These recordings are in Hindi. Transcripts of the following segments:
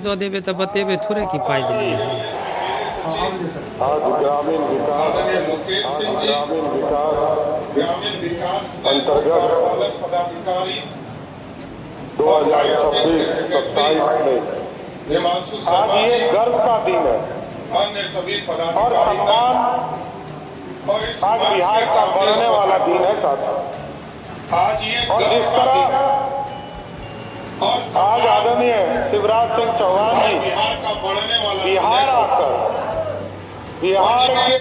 दो देवे तो बतेबे थोड़े की पाई दिए आज ग्रामीण विकास अंतर्गत 2026-27 में आज ये गर्व का दिन है और सम्मान आज बिहार का बढ़ने वाला दिन है साथियों। और जिस तरह आज आदरणीय शिवराज सिंह चौहान जी बिहार आकर बिहार के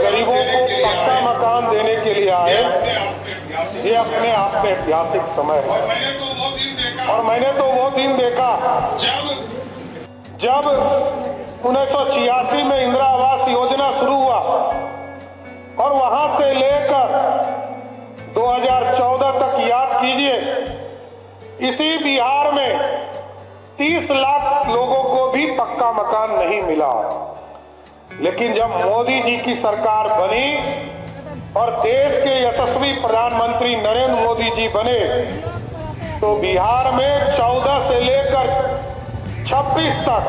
गरीबों को पक्का मकान देने के लिए आए, ये अपने आप में ऐतिहासिक समय है। और मैंने तो वो दिन देखा जब 1986 में इंदिरा आवास योजना शुरू हुआ और वहां से लेकर 2014 तक याद कीजिए, इसी बिहार में 30 लाख लोगों को भी पक्का मकान नहीं मिला। लेकिन जब मोदी जी की सरकार बनी और देश के यशस्वी प्रधानमंत्री नरेंद्र मोदी जी बने तो बिहार में 14 से लेकर 26 तक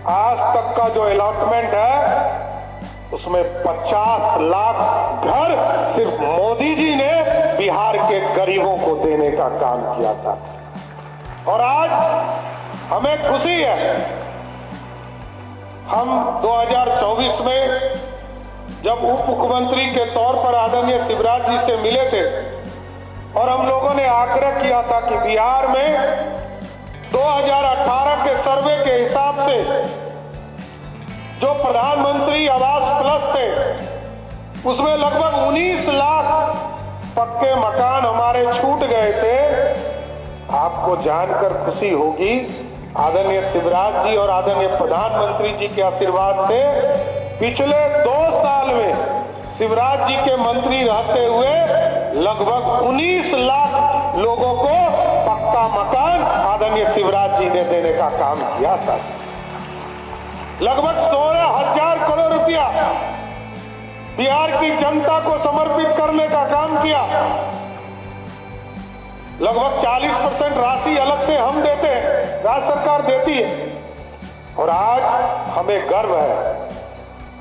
आज तक का जो अलॉटमेंट है उसमें 50 लाख घर सिर्फ मोदी जी ने बिहार के गरीबों को देने का काम किया था। और आज हमें खुशी है, हम 2024 में जब उप मुख्यमंत्री के तौर पर आदरणीय शिवराज जी से मिले थे और हम लोगों ने आग्रह किया था कि बिहार में 2018 के सर्वे के हिसाब से जो प्रधानमंत्री आवास प्लस थे उसमें लगभग 19 लाख पक्के मकान हमारे छूट गए थे। आपको जानकर खुशी होगी, आदरणीय शिवराज जी और आदरणीय प्रधानमंत्री जी के आशीर्वाद से पिछले 2 साल में शिवराज जी के मंत्री रहते हुए लगभग 19 लाख लोगों को पक्का मकान आदरणीय शिवराज जी ने देने का काम किया था। लगभग 16,000 करोड़ रुपया बिहार की जनता को समर्पित करने का काम किया। लगभग 40% राशि अलग से हम देते हैं, राज्य सरकार देती है। और आज हमें गर्व है,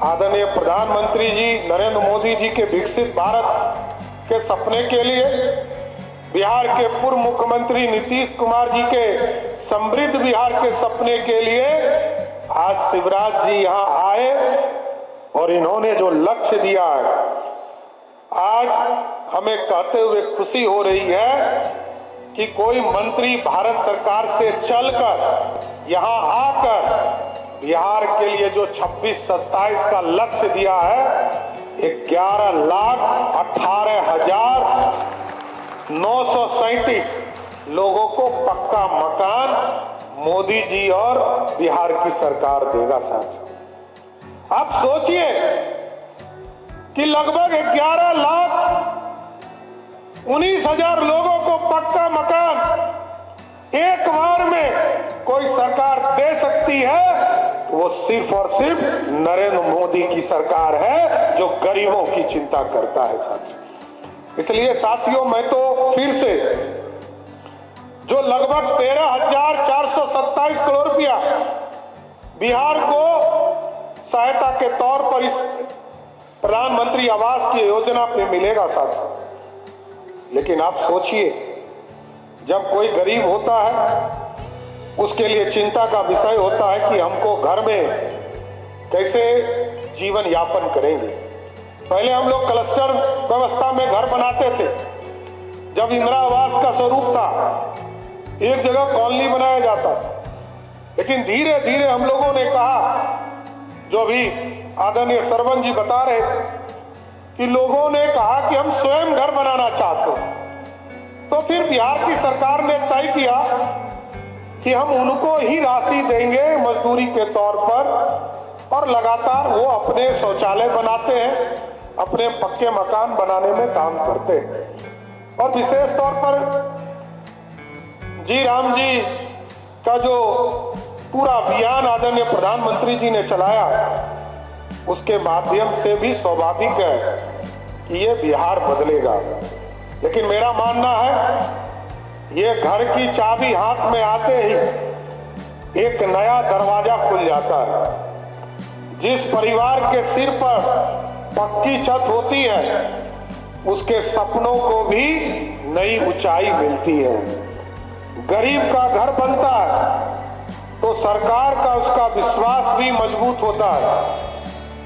आदरणीय प्रधानमंत्री जी नरेंद्र मोदी जी के विकसित भारत के सपने के लिए, बिहार के पूर्व मुख्यमंत्री नीतीश कुमार जी के समृद्ध बिहार के सपने के लिए आज शिवराज जी यहाँ आए और इन्होंने जो लक्ष्य दिया है, आज हमें कहते हुए खुशी हो रही है कि कोई मंत्री भारत सरकार से चलकर यहाँ आकर बिहार के लिए जो 26-27 का लक्ष्य दिया है, 11,18,937 लोगों को पक्का मकान मोदी जी और बिहार की सरकार देगा साथियों। आप सोचिए कि लगभग 11,19,000 लोगों को पक्का मकान एक बार में कोई सरकार दे सकती है तो वो सिर्फ और सिर्फ नरेंद्र मोदी की सरकार है जो गरीबों की चिंता करता है साथियों। इसलिए साथियों, मैं तो फिर से जो लगभग 13,427 करोड़ रुपया बिहार को सहायता के तौर पर इस प्रधानमंत्री आवास की योजना पे मिलेगा साथियों, लेकिन आप सोचिए, जब कोई गरीब होता है उसके लिए चिंता का विषय होता है कि हमको घर में कैसे जीवन यापन करेंगे। पहले हम लोग क्लस्टर व्यवस्था में घर बनाते थे। जब इंदिरा आवास का स्वरूप था, एक जगह कॉलोनी बनाया जाता था, लेकिन धीरे धीरे हम लोगों ने कहा, जो भी आदरणीय सरवन जी बता रहे कि लोगों ने कहा कि हम स्वयं घर बनाना चाहते हैं। तो फिर बिहार की सरकार ने तय किया कि हम उनको ही राशि देंगे मजदूरी के तौर पर, और लगातार वो अपने शौचालय बनाते हैं, अपने पक्के मकान बनाने में काम करते हैं। और विशेष तौर पर जी राम जी का जो पूरा अभियान आदरणीय प्रधानमंत्री जी ने चलाया, उसके माध्यम से भी स्वाभाविक है कि ये बिहार बदलेगा। लेकिन मेरा मानना है, ये घर की चाबी हाथ में आते ही एक नया दरवाजा खुल जाता है। जिस परिवार के सिर पर पक्की छत होती है, उसके सपनों को भी नई ऊंचाई मिलती है। गरीब का घर बनता है तो सरकार का उसका विश्वास भी मजबूत होता है।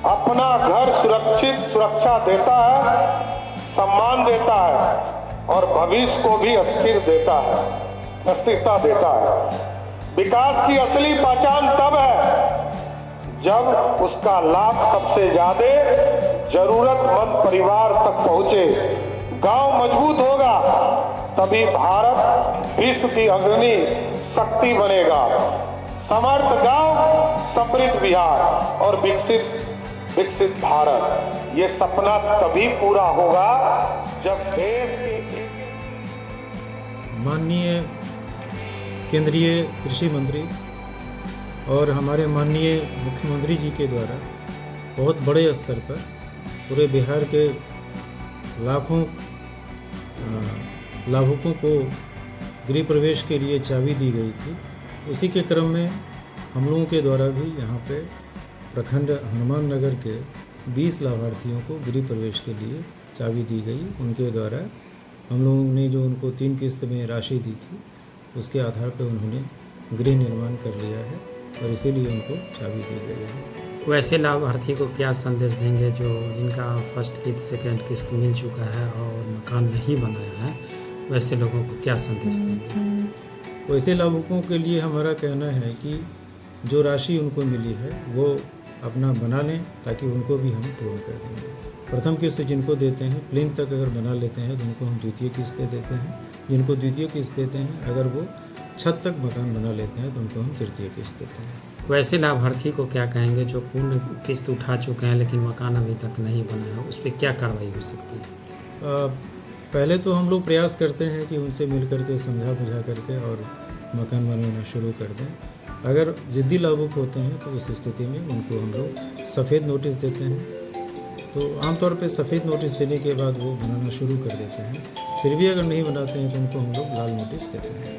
अपना घर सुरक्षा देता है, सम्मान देता है और भविष्य को भी स्थिरता देता है। विकास की असली पहचान तब है जब उसका लाभ सबसे ज्यादा जरूरतमंद परिवार तक पहुंचे। गांव मजबूत होगा तभी भारत विश्व की अग्रणी शक्ति बनेगा। समर्थ गांव, समृद्ध बिहार और विकसित भारत, ये सपना तभी पूरा होगा जब देश के माननीय केंद्रीय कृषि मंत्री और हमारे माननीय मुख्यमंत्री जी के द्वारा बहुत बड़े स्तर पर पूरे बिहार के लाखों लाभुकों को गृह प्रवेश के लिए चाबी दी गई थी। उसी के क्रम में हम लोगों के द्वारा भी यहाँ पे प्रखंड हनुमान नगर के 20 लाभार्थियों को गृह प्रवेश के लिए चाबी दी गई। उनके द्वारा हम लोगों ने जो उनको 3 किस्त में राशि दी थी, उसके आधार पर उन्होंने गृह निर्माण कर लिया है और इसीलिए उनको चाबी दी गई है। वैसे लाभार्थी को क्या संदेश देंगे जो जिनका फर्स्ट किस्त सेकंड किस्त मिल चुका है और मकान नहीं बनाया है, वैसे लोगों को क्या संदेश देंगे? वैसे लाभुकों के लिए हमारा कहना है कि जो राशि उनको मिली है वो अपना बना लें, ताकि उनको भी हम पूर्ण कर देंगे। प्रथम किस्त जिनको देते हैं, प्लिंथ तक अगर बना लेते हैं तो उनको हम द्वितीय किस्त देते हैं। जिनको द्वितीय किस्त देते हैं, अगर वो छत तक मकान बना लेते हैं तो उनको हम तृतीय किस्त देते हैं। वैसे लाभार्थी को क्या कहेंगे जो पूर्ण किस्त उठा चुके हैं लेकिन मकान अभी तक नहीं बना है, उस पर क्या कार्रवाई हो सकती है? पहले तो हम लोग प्रयास करते हैं कि उनसे मिल करके समझा बुझा करके और मकान बनाना शुरू कर दें। अगर ज़िद्दी लाभुक होते हैं तो उस स्थिति में उनको हम लोग सफ़ेद नोटिस देते हैं। तो आमतौर पे सफ़ेद नोटिस देने के बाद वो बनाना शुरू कर देते हैं। फिर भी अगर नहीं बनाते हैं तो उनको हम लोग लाल नोटिस देते हैं।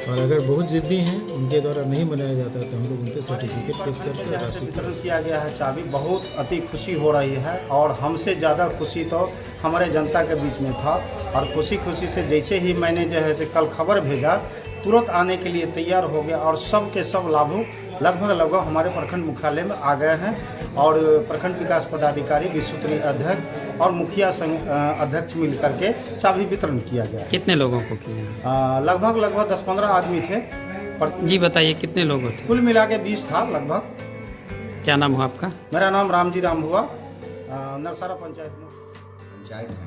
और अगर बहुत ज़िद्दी हैं, उनके द्वारा नहीं बनाया जाता तो हम लोग उनके सर्टिफिकेट पेश करके राशि वितरण किया गया है चाबी। बहुत अति खुशी हो रही है और हमसे ज़्यादा खुशी तो हमारे जनता के बीच में था। और खुशी से जैसे ही मैंने जो है कल खबर भेजा, तुरंत आने के लिए तैयार हो गया और सब के सब लाभुक लगभग हमारे प्रखंड मुख्यालय में आ गए हैं। और प्रखंड विकास पदाधिकारी, विश्वस्तरीय अध्यक्ष और मुखिया अध्यक्ष मिल करके चाबी वितरण किया गया। कितने लोगों को किया? लगभग 10-15 आदमी थे। जी बताइए, कितने लोग थे? कुल मिला के 20 था लगभग। क्या नाम हुआ आपका? मेरा नाम रामजी राम हुआ, नरसारा पंचायत है।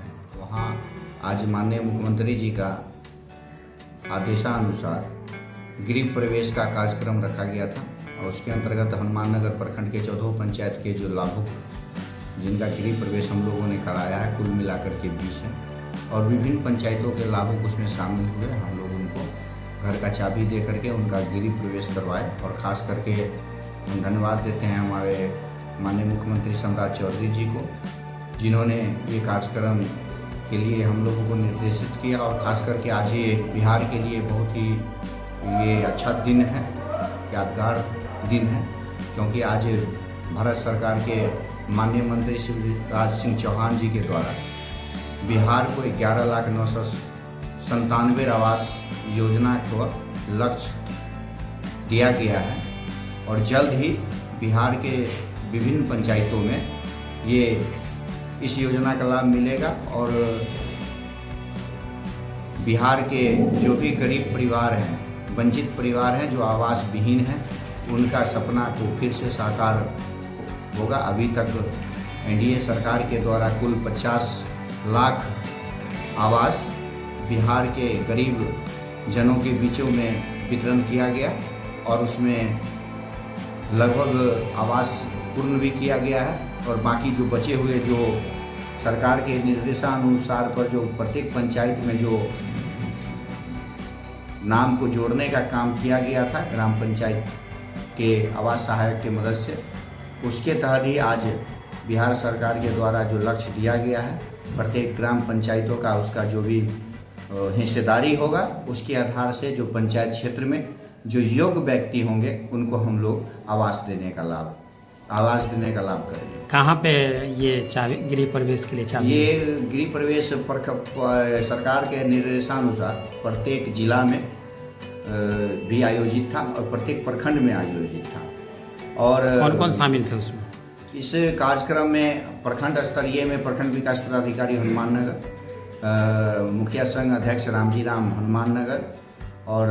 वहाँ आज माननीय मुख्यमंत्री जी का आदेशानुसार गृह प्रवेश का कार्यक्रम रखा गया था और उसके अंतर्गत हनुमान नगर प्रखंड के 14 पंचायत के जो लाभुक जिनका गृह प्रवेश हम लोगों ने कराया है, कुल मिलाकर के 20 हैं और विभिन्न पंचायतों के लाभुक उसमें शामिल हुए। हम लोग उनको घर का चाबी दे करके उनका गृह प्रवेश करवाए और ख़ास करके हम धन्यवाद देते हैं हमारे माननीय मुख्यमंत्री सम्राट चौधरी जी को, जिन्होंने ये कार्यक्रम के लिए हम लोगों को निर्देशित किया। और ख़ास करके आज ये बिहार के लिए बहुत ही ये अच्छा दिन है, यादगार दिन है, क्योंकि आज भारत सरकार के माननीय मंत्री शिवराज सिंह चौहान जी के द्वारा बिहार को 11,997 आवास योजना को लक्ष्य दिया गया है और जल्द ही बिहार के विभिन्न पंचायतों में ये इस योजना का लाभ मिलेगा और बिहार के जो भी गरीब परिवार हैं, वंचित परिवार हैं, जो आवास विहीन हैं, उनका सपना को फिर से साकार होगा। अभी तक एनडीए सरकार के द्वारा कुल 50 लाख आवास बिहार के गरीब जनों के बीचों में वितरण किया गया और उसमें लगभग आवास पूर्ण भी किया गया है और बाकी जो बचे हुए जो सरकार के निर्देशानुसार पर जो प्रत्येक पंचायत में जो नाम को जोड़ने का काम किया गया था ग्राम पंचायत के आवास सहायक की मदद से, उसके तहत ही आज बिहार सरकार के द्वारा जो लक्ष्य दिया गया है प्रत्येक ग्राम पंचायतों का उसका जो भी हिस्सेदारी होगा उसके आधार से जो पंचायत क्षेत्र में जो योग्य व्यक्ति होंगे उनको हम लोग आवास देने का लाभ करेंगे। कहाँ पे ये चाबी गृह प्रवेश के लिए चाबी? ये गृह प्रवेश सरकार के निर्देशानुसार प्रत्येक जिला में भी आयोजित था और प्रत्येक प्रखंड में आयोजित था। और कौन कौन शामिल थे उसमें? इस कार्यक्रम में प्रखंड स्तरीय में प्रखंड विकास पदाधिकारी हनुमान नगर, मुखिया संघ अध्यक्ष रामजी राम हनुमान नगर और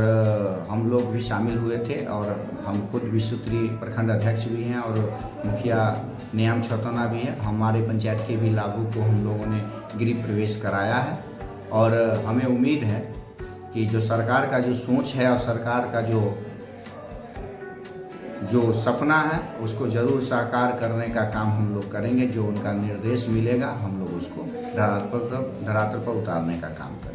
हम लोग भी शामिल हुए थे। और हम खुद विश्वत्रीय प्रखंड अध्यक्ष भी हैं और मुखिया नियम छतौना भी है। हमारे पंचायत के भी लाभुक को हम लोगों ने गृह प्रवेश कराया है और हमें उम्मीद है कि जो सरकार का जो सोच है और सरकार का जो सपना है उसको जरूर साकार करने का काम हम लोग करेंगे। जो उनका निर्देश मिलेगा हम लोग उसको धरातल पर उतारने का काम करेंगे।